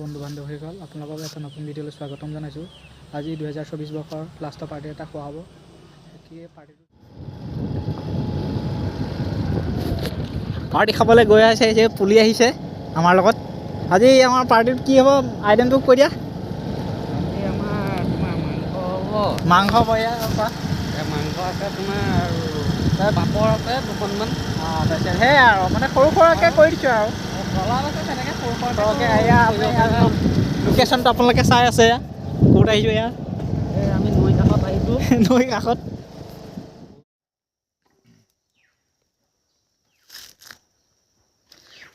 বন্ধু বান্ধৱ হৈ গ'ল আপোনালোকক এটা নতুন ভিডিঅ'লৈ স্বাগতম জনাইছোঁ। আজি 2024 বৰ্ষৰ লাষ্টৰ পাৰ্টি এটা খোৱা হ'ব। পাৰ্টি খাবলৈ গৈ আছে যে পুলি আহিছে আমাৰ লগত। আজি আমাৰ পাৰ্টিত কি হ'ব আইটেমটো কৈ দিয়া। আমাৰ তোমাৰ মাংস হ'ব মাংস আছে তোমাৰ আৰু পাপৰ আছে দুখনমান। তাৰপিছত সেয়াই আৰু মানে সৰু সুৰাকৈ কৰি দিছোঁ আৰু কলা আছে তেনেকৈ সৰু সৰহকৈ। লোকেশ্যনটো আপোনালোকে চাই আছে ক'ত আহিছোঁ এয়া আমি নৈ কাষত আহিছোঁ। নৈ কাষত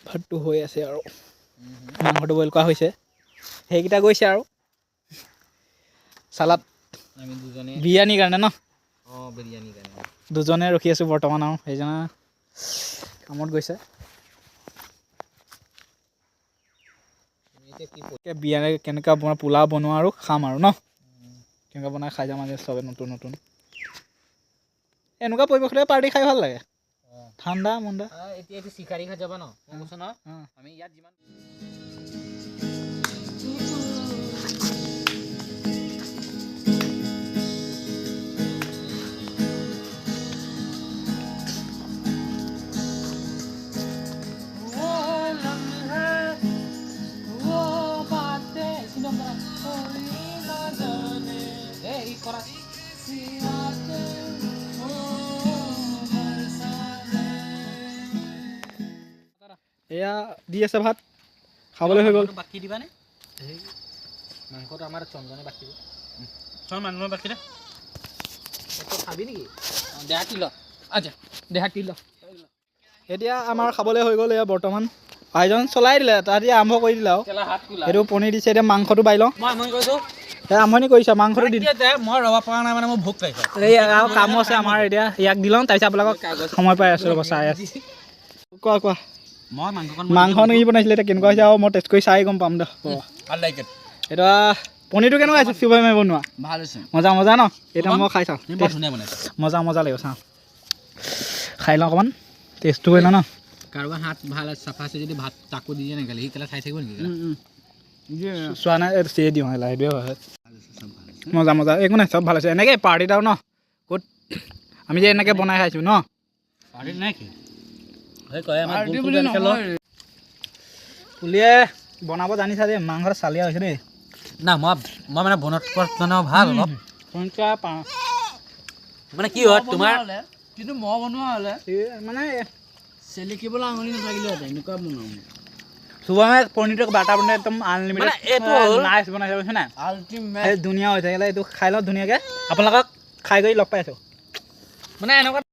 ভাতটো হৈ আছে আৰু মাংসটো বইল কৰা হৈছে। সেইকেইটা গৈছে আৰু চালাড আমি দুজনে বিৰিয়ানীৰ কাৰণে ন বিৰিয়ানীৰ কাৰণে দুজনে ৰখি আছোঁ বৰ্তমান আৰু সেইজনে কামত গৈছে। বিৰিয়ানী কেনেকুৱা বনাই পোলাও বনোৱা আৰু খাম আৰু ন কেনেকুৱা বনাই খাই যাম আজি চবে নতুন নতুন। এনেকুৱা পৰিৱেশতে পাৰ্টি খাই ভাল লাগে। ঠাণ্ডা মণ্ডা এতিয়া এইটো চিকাৰী খাই যাবা ন মই কৈছোঁ ন আমি ইয়াত যিমান এয়া দি আছে ভাত খাবলৈ হৈ গ'ল। বাকী দিবানে মাংসটো আমাৰ চন্দনে বাকী মানুহে বাকী দে খাবি নেকি দেহা তিল আচ্ছা দেহা তিল। এতিয়া আমাৰ খাবলৈ হৈ গ'ল। এয়া বৰ্তমান আয়োজন চলাই দিলে তাহাঁতি আৰম্ভ কৰি দিলে আৰু এইটো পনীৰ দিছে। এতিয়া মাংসটো বাই লওঁ। আমনি কৰিছে মাংসটো দি মই ৰ'ব পৰা নাই মানে মই ভোক পাইছোঁ। এই আৰু কামো আছে আমাৰ এতিয়া ইয়াক দি লওঁ তাৰপিছত আপোনালোকক সময় পাই আছোঁ ৰ'ব চাই আছোঁ। কোৱা কোৱা মই মাংস নেকি বনাইছিলে এতিয়া কেনেকুৱা হৈছে আৰু মই টেষ্ট কৰি চাই গম পাম দে। এতিয়া পনীৰটো কেনেকুৱা হৈছে শিৱই মই বনোৱা ভাল হৈছে মজা মজা ন। এতিয়া মই খাই চাওঁ ধুনীয়া বনাইছে মজা মজা লাগিব চাওঁ খাই লওঁ অকণমান টেষ্টটো কৰি লওঁ ন। কাৰোবাৰ হাত ভাল চাফা আছে যদি ভাত তাকো দি দিয়ে নেকি সি কেলা খাই থাকিব নেকি চোৱা নাই চিয়ে দিওঁ সেইটোৱে হয় মজা মজা একো নাই চব ভাল হৈছে। এনেকৈ পাৰ্টিত আৰু ন ক'ত আমি যে এনেকৈ বনাই খাইছোঁ ন পাৰ্টিত নাই কি পুলিয়ে বনাব জানিছা দেই। মাংসটো চালিয়া হৈছে দেই না মই মানে বনত বনাওঁ ভাল অলপ মানে কি হয় তোমাৰ কিন্তু মই বনোৱা হ'লে মানে চেলিকিবলৈ আঙুলি নাথাকিলেহেঁতেন এনেকুৱা বনাওঁ চুবামে পনীৰটো বাটাৰ পনীৰ একদম আনলিমিটেড এইটো নাইচ বনাইছে বুজিছে নাই আল্টিমেট ধুনীয়া হৈ থাকিলে এইটো খাই লওঁ ধুনীয়াকৈ আপোনালোকক খাই কৰি লগ পাই আছোঁ মানে এনেকুৱা